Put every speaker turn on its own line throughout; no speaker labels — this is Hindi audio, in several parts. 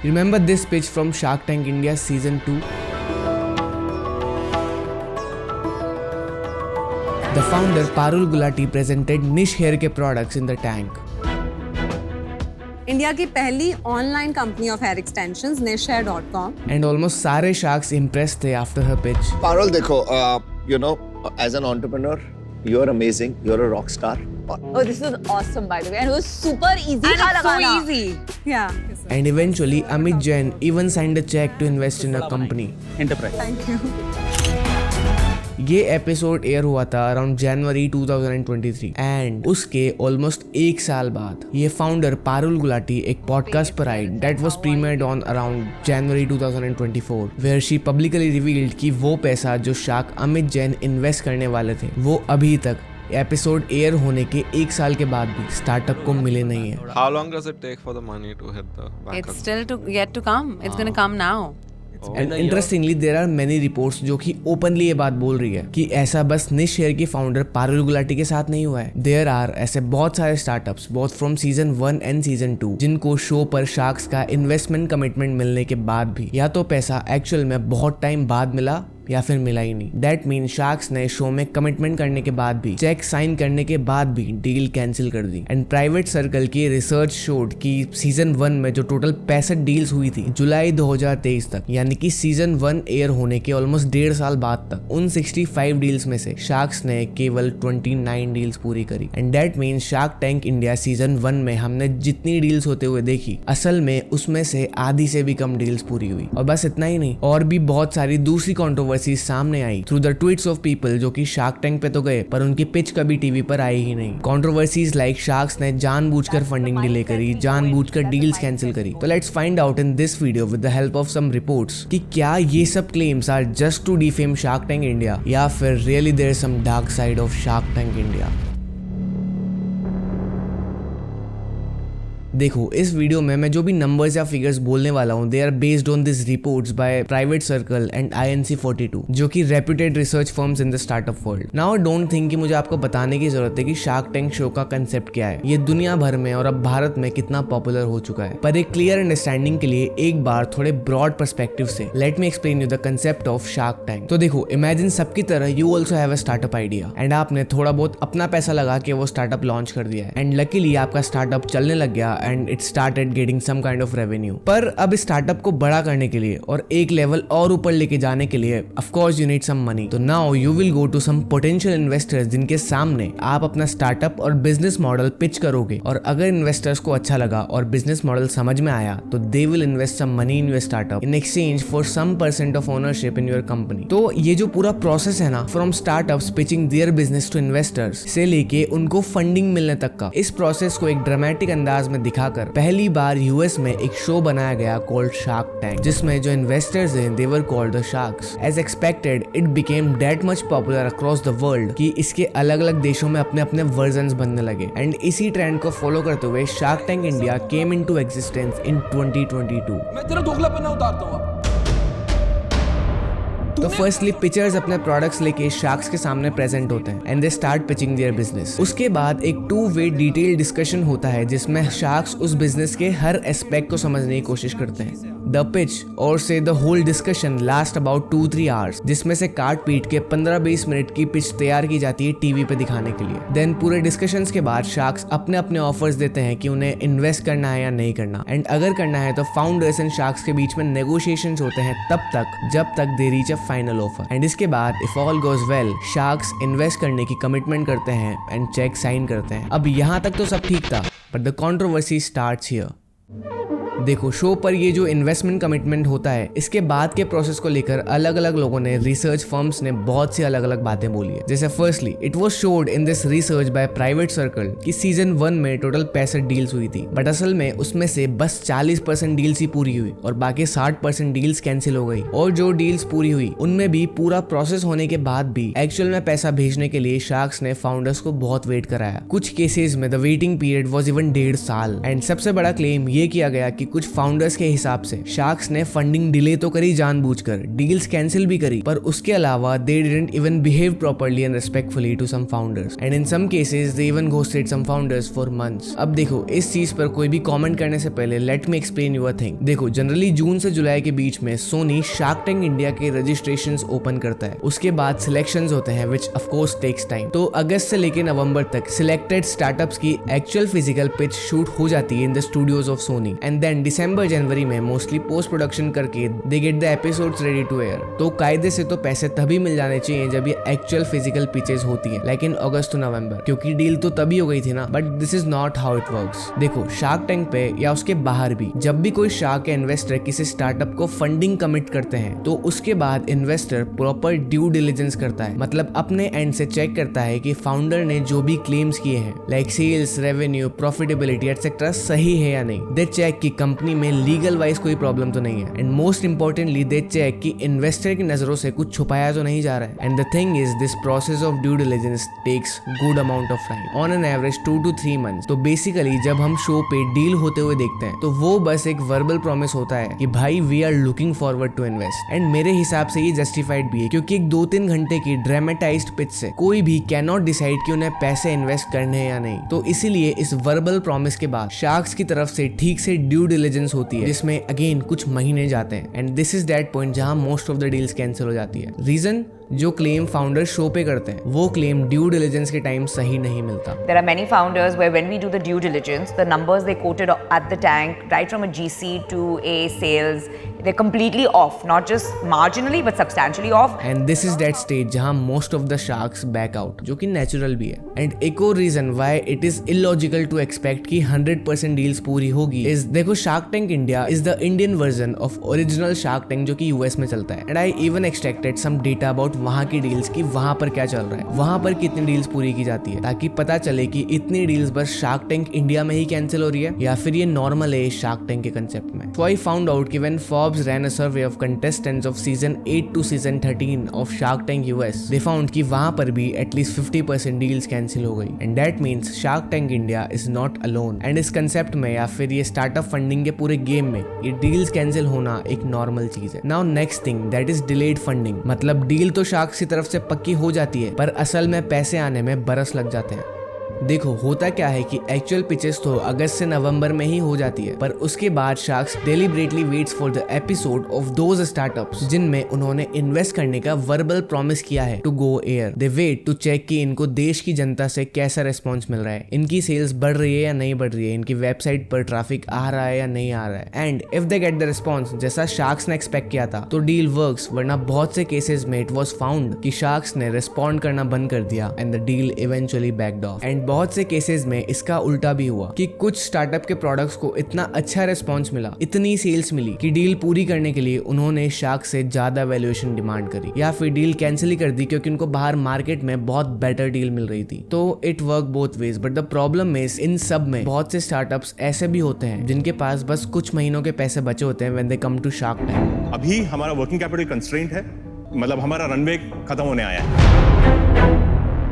Remember this pitch from Shark Tank India season 2? The founder Parul Gulati presented niche hair के products in the tank.
India की पहली online company of hair extensions nishhair.com.
And almost सारे sharks impressed थे after her pitch.
Parul, देखो, you know, as an entrepreneur, you're amazing. You're a rock star.
Oh, this was awesome, by the way, and it was super easy.
And it's so easy. Yeah.
And eventually, Amit Jain even signed a check to invest in a company.
Enterprise.
Thank you.
ये एपिसोड एयर हुआ था अराउंड जनवरी 2023 एंड उसके ऑलमोस्ट एक साल बाद ये फाउंडर पारुल गुलाटी एक पॉडकास्ट पर आई that was premiered on around January 2024 where she publicly revealed कि वो पैसा जो शार्क अमित जैन इन्वेस्ट करने वाले थे वो अभी तक एपिसोड एयर होने के एक साल के बाद भी स्टार्टअप को मिले नहीं है.
How long does it take for the money to hit the bank
It's still yet to come. It's going to come now.
And interestingly there are many reports जो कि ओपनली ये बात बोल रही है कि ऐसा बस निश हेयर की फाउंडर पारुल गुलाटी के साथ नहीं हुआ है. देयर आर ऐसे बहुत सारे startups both from season 1 and season 2 जिनको शो पर शार्क्स का इन्वेस्टमेंट कमिटमेंट मिलने के बाद भी या तो पैसा एक्चुअल में बहुत टाइम बाद मिला या फिर मिला ही नहीं. दैट मीन शार्क्स ने शो में कमिटमेंट करने के बाद भी चेक साइन करने के बाद भी डील कैंसिल कर दी. एंड प्राइवेट सर्कल की रिसर्च शोड कि सीजन 1 में जो टोटल 65 डील्स हुई थी जुलाई 2023 तक यानी कि सीजन 1 एयर होने के ऑलमोस्ट 1.5 साल बाद तक उन 65 डील्स में से शार्क्स ने केवल 29 डील्स पूरी करी. And that mean shark tank India season 1 में हमने जितनी डील्स होते हुए देखी असल में उसमें से आधी से भी कम डील्स पूरी हुई. और बस इतना ही नहीं और भी बहुत सारी दूसरी कॉन्ट्रोवर्सी सामने आई through the tweets of people जो कि शार्क टैंक पे तो गए पर उनकी पिच कभी टीवी पर आई ही नहीं. कॉन्ट्रोवर्सीज लाइक शार्क्स ने जानबूझकर फंडिंग डिले करी, जानबूझकर डील्स कैंसिल करी. तो let's find out in this video with the help of some reports कि क्या ये सब claims are just to defame Shark tank India या फिर really there is some dark side of Shark tank India. देखो इस वीडियो में मैं जो भी नंबर्स या फिगर्स बोलने वाला हूँ they are based on this reports by private circle and INC42 जो कि reputed research firms in the startup world. Now I don't think कि मुझे आपको बताने की जरूरत है कि शार्क टैंक शो का कंसेप्ट क्या है, ये दुनिया भर में और अब भारत में कितना पॉपुलर हो चुका है. पर एक क्लियर अंडरस्टैंडिंग के लिए एक बार थोड़े ब्रॉड पर्सपेक्टिव से late me explain you the concept of Shark tank. तो देखो इमेजिन सबकी तरह you also have a startup idea and आपने थोड़ा बहुत अपना पैसा लगा के वो स्टार्टअप लॉन्च कर दिया है एंड लकीली आपका स्टार्टअप चलने लग गया and it started getting some kind of revenue. पर अब स्टार्टअप को बड़ा करने के लिए और एक लेवल और ऊपर लेके जाने के लिए of course you need some money. तो now you will go to some potential investors जिनके सामने आप अपना स्टार्टअप और बिजनेस मॉडल पिच करोगे और अगर इन्वेस्टर्स को अच्छा लगा और बिजनेस मॉडल समझ में आया तो they will invest some money in your startup in exchange for some % of ownership in your company. तो ये जो पूरा प्रोसेस है ना from startups pitching their business to investors से लेके उनको फंडिंग मिलने तक का इस प्रोसेस को एक ड्रामेटिक अंदाज में दिखाकर पहली बार यूएस में एक शो बनाया गया कॉल्ड शार्क टैंक जिसमें जो इन्वेस्टर्स हैं they were called the sharks. As expected it became that much popular across the world कि इसके अलग अलग देशों में अपने अपने वर्जन्स बनने लगे. एंड इसी ट्रेंड को फॉलो करते हुए shark tank India came into existence in 2022.
मैं तेरा दोगलापना उतारता हूं.
तो फर्स्टली पिचर्स अपने प्रोडक्ट्स लेके शार्क्स के सामने प्रेजेंट होते हैं and they start pitching their business. उसके बाद एक 2-वे डिटेल डिस्कशन होता है जिसमें शार्क्स उस बिजनेस के हर एस्पेक्ट को समझने की कोशिश करते हैं. द पिच और से the whole discussion last about 2-3 hours जिसमें से काट पीट के 15-20 मिनट की पिच तैयार की जाती है टीवी पे दिखाने के लिए. देन पूरे डिस्कशंस के बाद शार्क्स अपने अपने ऑफर्स देते हैं कि उन्हें इन्वेस्ट करना है या नहीं करना. एंड अगर करना है तो फाउंडर्स एंड शार्क्स के बीच में नेगोशिएशंस होते हैं तब तक जब तक they reach a final offer. And इसके बाद if all goes well sharks invest करने की कमिटमेंट करते हैं एंड चेक साइन करते हैं. अब यहाँ तक तो सब ठीक था but the controversy starts here. देखो शो पर ये जो इन्वेस्टमेंट कमिटमेंट होता है इसके बाद के प्रोसेस को लेकर अलग अलग लोगों ने रिसर्च फर्म्स ने बहुत सी अलग अलग बातें बोली है. जैसे firstly it was showed in this research by private circle कि सीजन 1 में टोटल 65 डील्स हुई थी बट असल में उसमें से बस 40% डील्स ही पूरी हुई और बाकी 60% डील्स कैंसिल हो गई. और जो डील्स पूरी हुई उनमें भी पूरा प्रोसेस होने के बाद भी एक्चुअल में पैसा भेजने के लिए शार्क्स ने फाउंडर्स को बहुत वेट कराया. कुछ केसेस में the waiting period was even 1.5 साल. एंड सबसे बड़ा क्लेम ये किया गया कि कुछ फाउंडर्स के हिसाब से शार्क्स ने फंडिंग डिले तो करी जानबूझकर, डील्स कैंसिल भी करी, पर उसके अलावा they didn't even behave properly and respectfully to some founders and in some cases they even ghosted some founders for months. अब देखो, इस चीज पर कोई भी कमेंट करने से पहले let me explain your thing. देखो, जनरली जून से जुलाई के बीच में सोनी शार्क टैंक इंडिया के रजिस्ट्रेशंस ओपन करता है, उसके बाद सिलेक्शंस होते हैं which of course takes time. तो अगस्त से लेकर नवंबर तक सिलेक्टेड स्टार्टअप्स की एक्चुअल फिजिकल पिच शूट हो जाती है in the studios of Sony and then दिसंबर जनवरी में मोस्टली पोस्ट प्रोडक्शन करके they get the episodes ready to air. तो कायदे से तो पैसे तभी मिल जाने चाहिए जब ये एक्चुअल फिजिकल पिचेस होती हैं, लाइक इन अगस्त टू नवंबर, क्योंकि डील तो तभी हो गई थी ना। But this is not how it works. देखो, शार्क टैंक पे या उसके बाहर भी जब भी कोई शार्क या इन्वेस्टर किसी स्टार्टअप को फंडिंग कमिट करते हैं तो उसके बाद इन्वेस्टर प्रॉपर ड्यू डिलिजेंस करता है, मतलब अपने एंड से चेक करता है कि फाउंडर ने जो भी क्लेम्स किए हैं like sales, revenue, profitability etcetera सही है या नहीं। दे चेक कि कंपनी में लीगल वाइज कोई प्रॉब्लम तो नहीं है and most importantly they check कि इन्वेस्टर की नजरों से कुछ छुपाया तो नहीं जा रहा है। And the thing is this process of due diligence takes good amount of time, on an average 2 to 3 months। तो बेसिकली जब हम शो पे डील होते हुए देखते हैं तो वो बस एक वर्बल प्रॉमिस होता है कि भाई we are looking forward to invest. And मेरे हिसाब से ये जस्टिफाइड भी है, क्योंकि एक 2-3 घंटे की ड्रामेटाइज्ड पिच से कोई भी कैन नॉट डिसाइड कि उन्हें पैसे इन्वेस्ट करने हैं या नहीं। तो इसीलिए इस वर्बल प्रॉमिस के बाद शार्क्स की तरफ से ठीक से ड्यू डिलिजेंस होती है, जिसमें अगेन कुछ महीने जाते हैं and this is that point जहां most of the deals cancel हो जाती है। रीजन, जो क्लेम फाउंडर शो पे करते हैं वो क्लेम ड्यू डिलिजेंस के टाइम सही नहीं मिलता।
There are many founders where when we do the due diligence, the numbers they quoted at the tank, right from a GC to a sales, they're completely off, not just marginally but substantially off.
And this is that stage जहां most of the sharks back out, जो कि नेचुरल भी है। एंड एक और reason why it is illogical to expect कि 100% डील्स पूरी होगी is, देखो, shark tank India is the Indian version of original shark tank जो कि यूएस में चलता है। And I even extracted some data about वहां की डील्स की वहां पर क्या चल रहा है, वहां पर कितनी डील्स पूरी की जाती है, ताकि पता चले कि इतनी डील्स बस शार्क टैंक इंडिया में ही कैंसिल हो रही है या फिर ये नॉर्मल है शार्क टैंक के कंसेप्ट में। So I found out कि when Forbes ran a survey of contestants of season 8 to season 13 of Shark Tank US, they found कि वहां पर भी at least 50% डील्स कैंसिल हो गई। And that means Shark Tank India is not alone। And इस कंसेप्ट में या फिर ये स्टार्टअप फंडिंग के पूरे गेम में ये डील्स कैंसिल होना एक नॉर्मल चीज है। Now next thing that is delayed funding, मतलब डील तो शार्क्स की तरफ से पक्की हो जाती है पर असल में पैसे आने में बरस लग जाते हैं। देखो, होता क्या है कि एक्चुअल पिचेस तो अगस्त से नवंबर में ही हो जाती है, पर उसके बाद sharks deliberately waits for the episode of those startups जिनमें उन्होंने इन्वेस्ट करने का वर्बल प्रॉमिस किया है to go air. They wait to check कि इनको देश की जनता से कैसा रिस्पॉन्स मिल रहा है, इनकी सेल्स बढ़ रही है या नहीं बढ़ रही है, इनकी वेबसाइट पर ट्रैफिक आ रहा है या नहीं आ रहा है। And if they get the response जैसा शार्क्स ने एक्सपेक्ट किया था तो डील वर्क्स, वरना बहुत से केसेस में इट वाज फाउंड कि शार्क्स ने रिस्पॉन्ड करना बंद कर दिया and the deal eventually backed of. And बहुत से केसेस में इसका उल्टा भी हुआ कि कुछ स्टार्टअप के प्रोडक्ट्स को इतना अच्छा रिस्पॉन्स मिला, इतनी सेल्स मिली कि डील पूरी करने के लिए उन्होंने शार्क से ज्यादा वैल्यूएशन डिमांड करी या फिर डील कैंसिल ही कर दी क्योंकि उनको बाहर मार्केट में बहुत बेटर डील मिल रही थी। तो it work both ways, but the problem is in सब में बहुत से स्टार्टअप्स ऐसे भी होते हैं जिनके पास बस कुछ महीनों के पैसे बचे होते हैं when they come to Shark Tank.
अभी हमारा वर्किंग कैपिटल कंस्ट्रेंट है, मतलब हमारा रनवे खत्म होने आया है।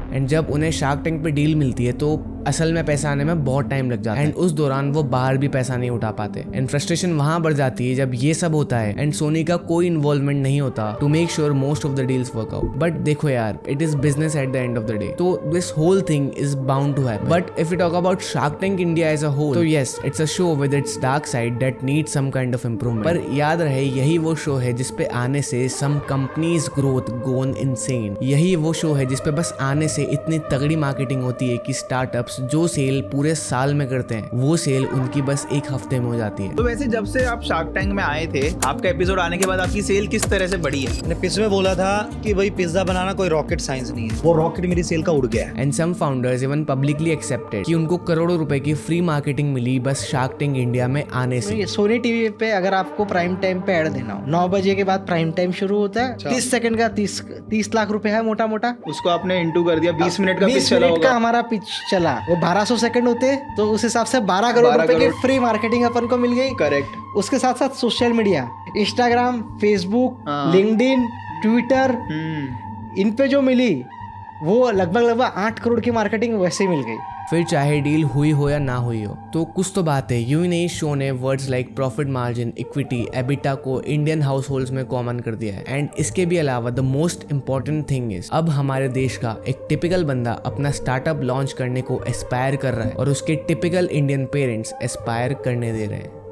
एंड जब उन्हें शार्क टैंक पे डील मिलती है तो असल में पैसा आने में बहुत टाइम लग जाता है एंड उस दौरान वो बाहर भी पैसा नहीं उठा पाते एंड फ्रस्ट्रेशन वहां बढ़ जाती है जब ये सब होता है एंड सोनी का कोई इन्वॉल्वमेंट नहीं होता to make sure most of the deals work out. But देखो यार, it is business at the end of the day, तो this whole thing is bound to happen. But if you talk about shark tank India as a whole, तो yes, it's a show with its dark side that needs some kind of improvement. पर याद रहे, यही वो शो है जिसपे आने से सम कंपनीज ग्रोथ गोन इनसेन। यही वो शो है जिसपे बस आने से इतनी तगड़ी मार्केटिंग होती है कि स्टार्टअप्स जो सेल पूरे साल में करते हैं वो सेल उनकी बस एक हफ्ते में हो जाती है।
तो वैसे जब से आप शार्क टैंक में आए थे, आपका एपिसोड आने के बाद आपकी सेल किस तरह से बढ़ी है?
मैंने पिछले में बोला था कि भाई पिज्जा बनाना कोई रॉकेट साइंस नहीं है, वो रॉकेट मेरी सेल का उड़ गया है।
And some founders even publicly accepted कि उनको करोड़ों रुपए की फ्री मार्केटिंग मिली बस शार्क टैंक इंडिया में आने से।
सोनी टीवी पे अगर आपको प्राइम टाइम पे ऐड देना हो, 9 बजे के बाद प्राइम टाइम शुरू होता है, 30 सेकंड का 30 लाख रुपए है मोटा मोटा,
उसको आपने इंटू कर दिया, 20 मिनट का पिच चला होगा।
हमारा पिच चला, वो 1200 सेकंड होते तो उस हिसाब से 12 करोड़ रुपए की फ्री मार्केटिंग अपन को मिल गई।
करेक्ट।
उसके साथ साथ social media, Instagram, Facebook, LinkedIn, Twitter, इन पे जो मिली वो लगभग 8 करोड़ की मार्केटिंग वैसे ही मिल गई।
फिर चाहे डील हुई हो या ना हुई हो। तो कुछ तो बात है। यूं ही नहीं, शो ने words like profit margin, equity, EBITDA को इंडियन हाउस होल्ड्स में कॉमन कर दिया है। एंड इसके भी अलावा the most important thing is, अब हमारे देश का एक टिपिकल बंदा अपना स्टार्टअप लॉन्च करने को एस्पायर कर रहा है और उसके टिपिकल इंडियन पेरेंट्स एस्पायर करने दे रहे हैं।